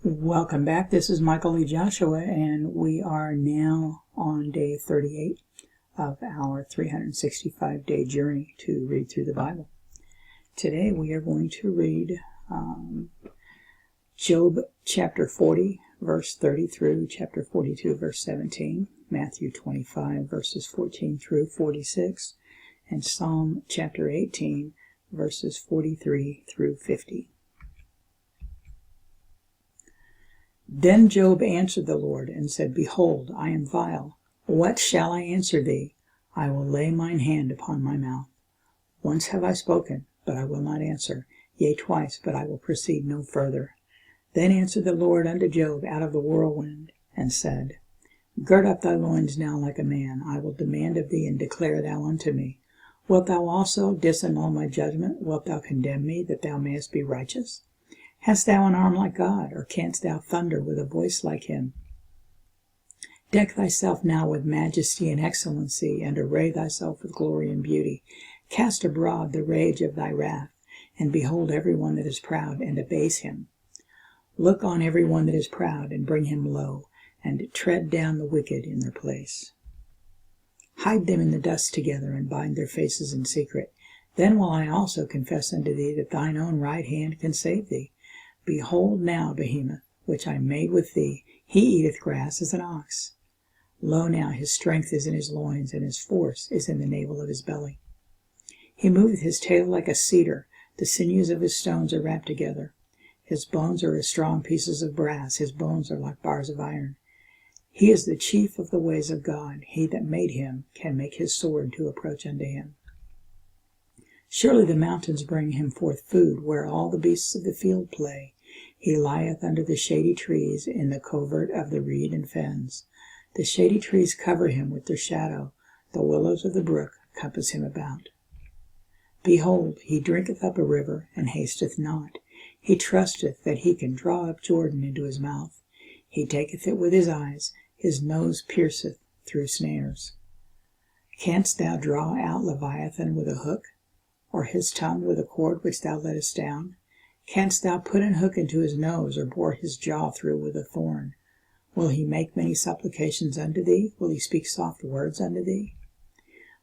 Welcome back. This is Michael Lee Joshua, and we are now on day 38 of our 365-day journey to read through the Bible. Today we are going to read Job chapter 40, verse 30 through chapter 42, verse 17, Matthew 25, verses 14 through 46, and Psalm chapter 18, verses 43 through 50. Then Job answered the Lord and said, Behold, I am vile. What shall I answer thee? I will lay mine hand upon my mouth. Once have I spoken, but I will not answer. Yea, twice, but I will proceed no further. Then answered the Lord unto Job out of the whirlwind, and said, Gird up thy loins now like a man. I will demand of thee, and declare thou unto me. Wilt thou also disannul my judgment? Wilt thou condemn me, that thou mayest be righteous? Hast thou an arm like God, or canst thou thunder with a voice like him? Deck thyself now with majesty and excellency, and array thyself with glory and beauty. Cast abroad the rage of thy wrath, and behold every one that is proud, and abase him. Look on every one that is proud, and bring him low, and tread down the wicked in their place. Hide them in the dust together, and bind their faces in secret. Then will I also confess unto thee that thine own right hand can save thee. Behold now Behemoth, which I made with thee, he eateth grass as an ox. Lo now, his strength is in his loins, and his force is in the navel of his belly. He moveth his tail like a cedar, the sinews of his stones are wrapped together. His bones are as strong pieces of brass, his bones are like bars of iron. He is the chief of the ways of God. He that made him can make his sword to approach unto him. Surely the mountains bring him forth food, where all the beasts of the field play. He lieth under the shady trees, in the covert of the reed and fens. The shady trees cover him with their shadow, the willows of the brook compass him about. Behold, he drinketh up a river, and hasteth not. He trusteth that he can draw up Jordan into his mouth. He taketh it with his eyes, his nose pierceth through snares. Canst thou draw out Leviathan with a hook, or his tongue with a cord which thou lettest down? Canst thou put an hook into his nose, or bore his jaw through with a thorn? Will he make many supplications unto thee? Will he speak soft words unto thee?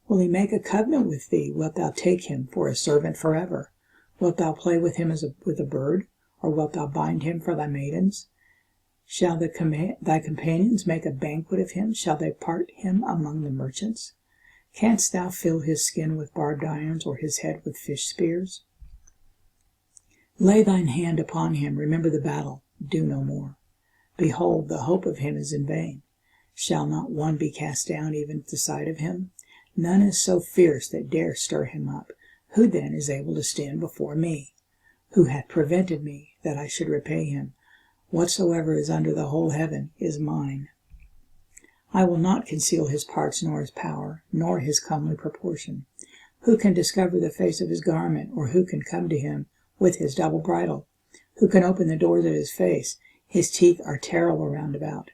Will he make a covenant with thee? Wilt thou take him for a servant forever? Wilt thou play with him with a bird, or wilt thou bind him for thy maidens? Shall thy companions make a banquet of him? Shall they part him among the merchants? Canst thou fill his skin with barbed irons, or his head with fish spears? Lay thine hand upon him, remember the battle, do no more. Behold, the hope of him is in vain. Shall not one be cast down even at the sight of him? None is so fierce that dare stir him up. Who then is able to stand before me? Who hath prevented me, that I should repay him? Whatsoever is under the whole heaven is mine. I will not conceal his parts, nor his power, nor his comely proportion. Who can discover the face of his garment, or who can come to him with his double bridle? Who can open the doors of his face? His teeth are terrible round about.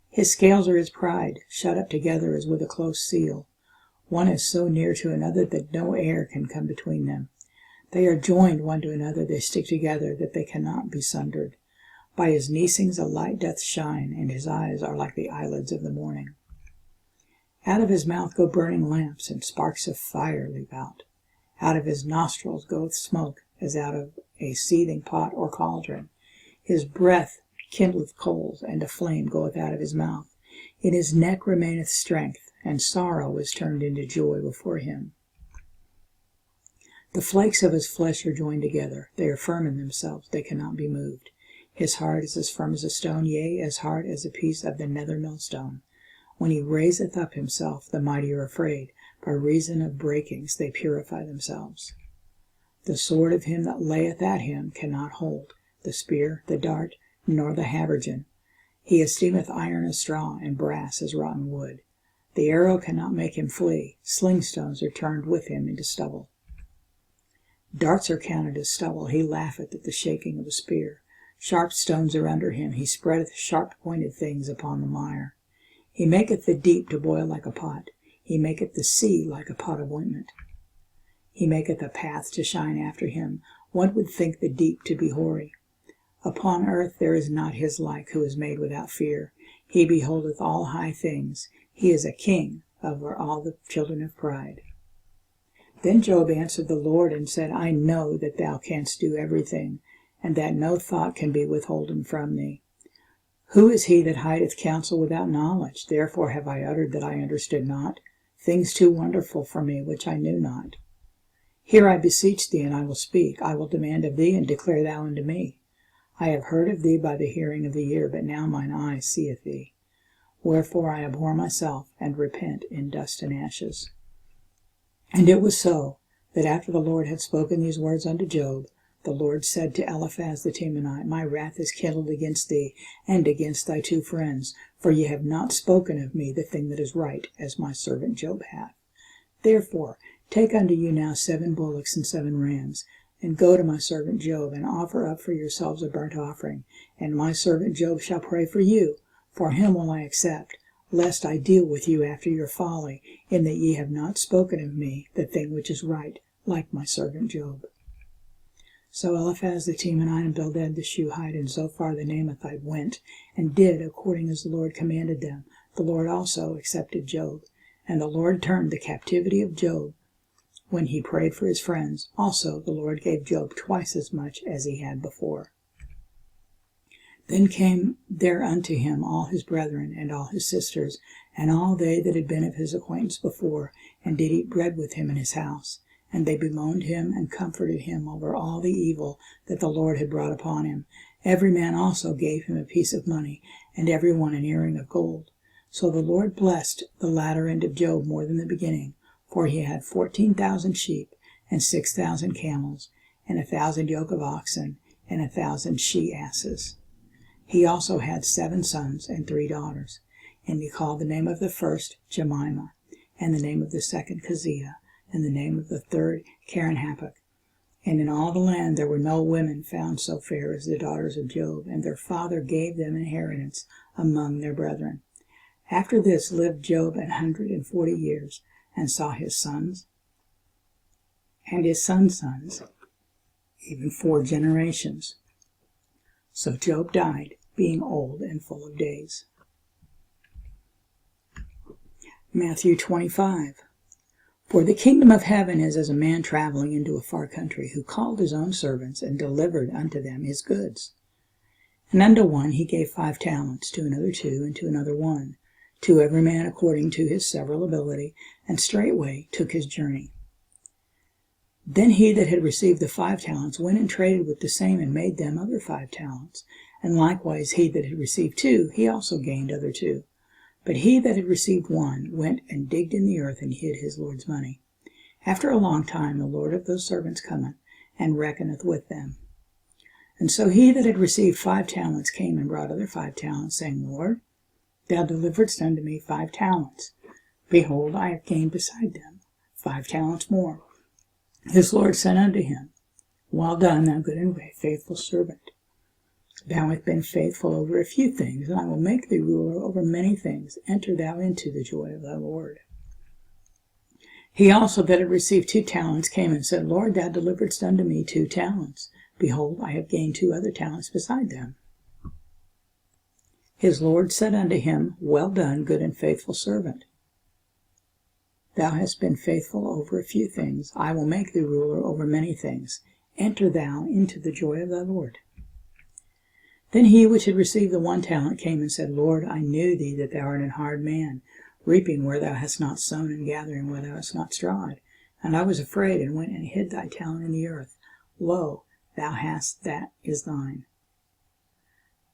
His scales are his pride, shut up together as with a close seal. One is so near to another that no air can come between them. They are joined one to another, they stick together, that they cannot be sundered. By his neesings a light doth shine, and his eyes are like the eyelids of the morning. Out of his mouth go burning lamps, and sparks of fire leap out. Out of his nostrils goeth smoke, as out of a seething pot or cauldron. His breath kindleth coals, and a flame goeth out of his mouth. In his neck remaineth strength, and sorrow is turned into joy before him. The flakes of his flesh are joined together, they are firm in themselves, they cannot be moved. His heart is as firm as a stone, yea, as hard as a piece of the nether millstone. When he raiseth up himself, the mighty are afraid. By reason of breakings they purify themselves. The sword of him that layeth at him cannot hold, the spear, the dart, nor the habergeon. He esteemeth iron as straw, and brass as rotten wood. The arrow cannot make him flee. Sling stones are turned with him into stubble. Darts are counted as stubble. He laugheth at the shaking of a spear. Sharp stones are under him. He spreadeth sharp-pointed things upon the mire. He maketh the deep to boil like a pot. He maketh the sea like a pot of ointment. He maketh a path to shine after him. One would think the deep to be hoary. Upon earth there is not his like, who is made without fear. He beholdeth all high things. He is a king over all the children of pride. Then Job answered the Lord and said, I know that thou canst do everything, and that no thought can be withholden from thee. Who is he that hideth counsel without knowledge? Therefore have I uttered that I understood not, things too wonderful for me which I knew not. Hear, I beseech thee, and I will speak. I will demand of thee, and declare thou unto me. I have heard of thee by the hearing of the ear, but now mine eye seeth thee. Wherefore I abhor myself, and repent in dust and ashes. And it was so, that after the Lord had spoken these words unto Job, the Lord said to Eliphaz the Temanite, My wrath is kindled against thee, and against thy 2 friends, for ye have not spoken of me the thing that is right, as my servant Job hath. Therefore take unto you now 7 bullocks and 7 rams, and go to my servant Job, and offer up for yourselves a burnt offering, and my servant Job shall pray for you, for him will I accept, lest I deal with you after your folly, in that ye have not spoken of me the thing which is right, like my servant Job. So Eliphaz the Temanite and Bildad the Shuhite and Zophar the Naamathite went, and did according as the Lord commanded them. The Lord also accepted Job. And the Lord turned the captivity of Job when he prayed for his friends. Also the Lord gave Job twice as much as he had before. Then came there unto him all his brethren, and all his sisters, and all they that had been of his acquaintance before, and did eat bread with him in his house. And they bemoaned him, and comforted him over all the evil that the Lord had brought upon him. Every man also gave him a piece of money, and every one an earring of gold. So the Lord blessed the latter end of Job more than the beginning, for he had 14,000 sheep, and 6,000 camels, and 1,000 yoke of oxen, and 1,000 she-asses. He also had 7 sons and 3 daughters. And he called the name of the first Jemimah, and the name of the second Keziah, and the name of the third Keren-happuch. And in all the land there were no women found so fair as the daughters of Job, and their father gave them inheritance among their brethren. After this lived Job 140 years, and saw his sons and his sons' sons, even 4 generations. So Job died, being old and full of days. Matthew 25. For the kingdom of heaven is as a man traveling into a far country, who called his own servants, and delivered unto them his goods. And unto one he gave 5 talents, to another 2, and to another 1, to every man according to his several ability, and straightway took his journey. Then he that had received the 5 talents went and traded with the same, and made them other 5 talents. And likewise he that had received 2, he also gained other 2. But he that had received 1 went and digged in the earth, and hid his Lord's money. After a long time the Lord of those servants cometh, and reckoneth with them. And so he that had received 5 talents came and brought other 5 talents, saying, Lord, thou deliveredst unto me 5 talents. Behold, I have gained beside them 5 talents more. His Lord said unto him, Well done, thou good and faithful servant. Thou hast been faithful over a few things, and I will make thee ruler over many things. Enter thou into the joy of thy Lord. He also that had received 2 talents came and said, Lord, thou deliveredst unto me 2 talents. Behold, I have gained 2 other talents beside them. His Lord said unto him, Well done, good and faithful servant. Thou hast been faithful over a few things. I will make thee ruler over many things. Enter thou into the joy of thy Lord. Then he which had received the 1 talent came and said, Lord, I knew thee that thou art an hard man, reaping where thou hast not sown, and gathering where thou hast not strawed. And I was afraid, and went and hid thy talent in the earth. Lo, thou hast that is thine.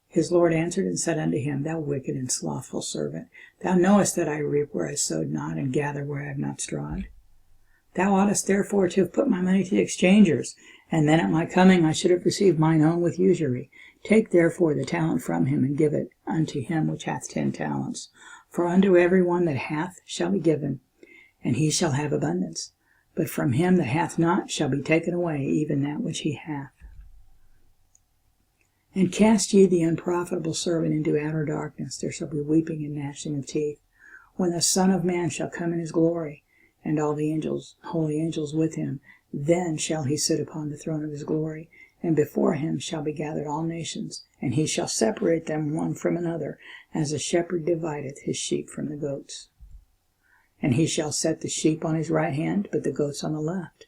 His Lord answered and said unto him, Thou wicked and slothful servant, thou knowest that I reap where I sowed not, and gather where I have not strawed. Thou oughtest therefore to have put my money to the exchangers, and then at my coming I should have received mine own with usury. Take therefore the talent from him, and give it unto him which hath 10 talents. For unto every one that hath shall be given, and he shall have abundance. But from him that hath not shall be taken away even that which he hath. And cast ye the unprofitable servant into outer darkness. There shall be weeping and gnashing of teeth, when the Son of Man shall come in his glory, and all the angels, holy angels with him. Then shall he sit upon the throne of his glory, and before him shall be gathered all nations, and he shall separate them one from another, as a shepherd divideth his sheep from the goats. And he shall set the sheep on his right hand, but the goats on the left.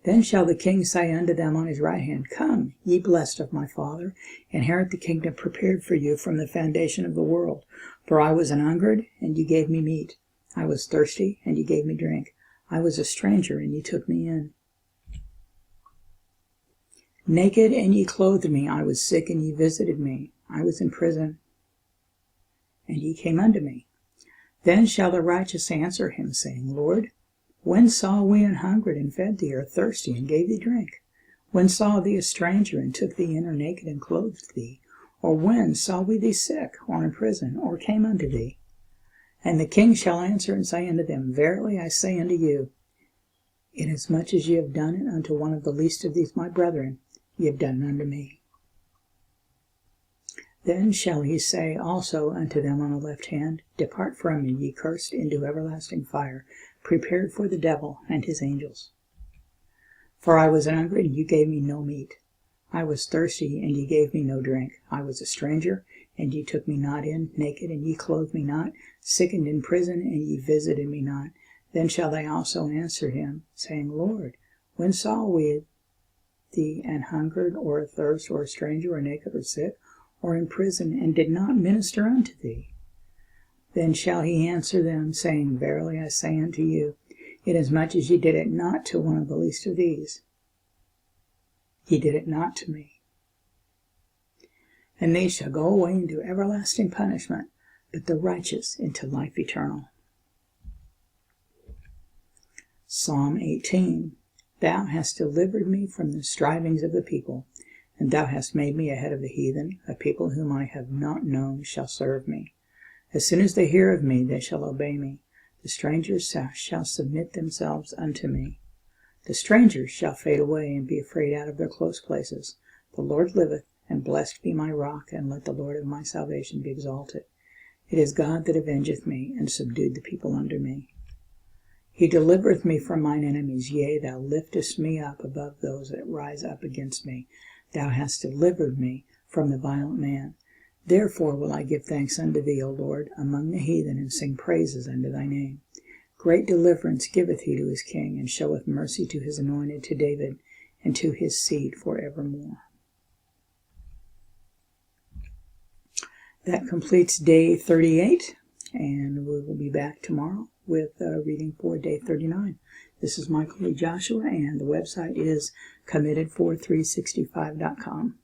Then shall the king say unto them on his right hand, Come, ye blessed of my Father, inherit the kingdom prepared for you from the foundation of the world. For I was an hungered, and ye gave me meat. I was thirsty, and ye gave me drink. I was a stranger, and ye took me in. Naked, and ye clothed me. I was sick, and ye visited me. I was in prison, and ye came unto me. Then shall the righteous answer him, saying, Lord, when saw we an hungered, and fed thee, or thirsty, and gave thee drink? When saw thee a stranger, and took thee in, or naked, and clothed thee? Or when saw we thee sick, or in prison, or came unto thee? And the king shall answer and say unto them, Verily I say unto you, inasmuch as ye have done it unto one of the least of these my brethren, ye have done it unto me. Then shall he say also unto them on the left hand, Depart from me, ye cursed, into everlasting fire, prepared for the devil and his angels. For I was hungry, and you gave me no meat. I was thirsty, and ye gave me no drink. I was a stranger, and ye took me not in. Naked, and ye clothed me not. Sick and in prison, and ye visited me not. Then shall they also answer him, saying, Lord, when saw we thee an hungered, or athirst, or a stranger, or naked, or sick, or in prison, and did not minister unto thee? Then shall he answer them, saying, Verily I say unto you, inasmuch as ye did it not to one of the least of these, ye did it not to me. And they shall go away into everlasting punishment, but the righteous into life eternal. Psalm 18. Thou hast delivered me from the strivings of the people, and thou hast made me a head of the heathen. A people whom I have not known shall serve me. As soon as they hear of me, they shall obey me. The strangers shall submit themselves unto me. The strangers shall fade away and be afraid out of their close places. The Lord liveth, and blessed be my rock, and let the Lord of my salvation be exalted. It is God that avengeth me, and subdued the people under me. He delivereth me from mine enemies. Yea, thou liftest me up above those that rise up against me. Thou hast delivered me from the violent man. Therefore will I give thanks unto thee, O Lord, among the heathen, and sing praises unto thy name. Great deliverance giveth he to his king, and showeth mercy to his anointed, to David, and to his seed forevermore. That completes day 38, and we will be back tomorrow with reading for day 39. This is Michael Lee Joshua, and the website is committed4365.com.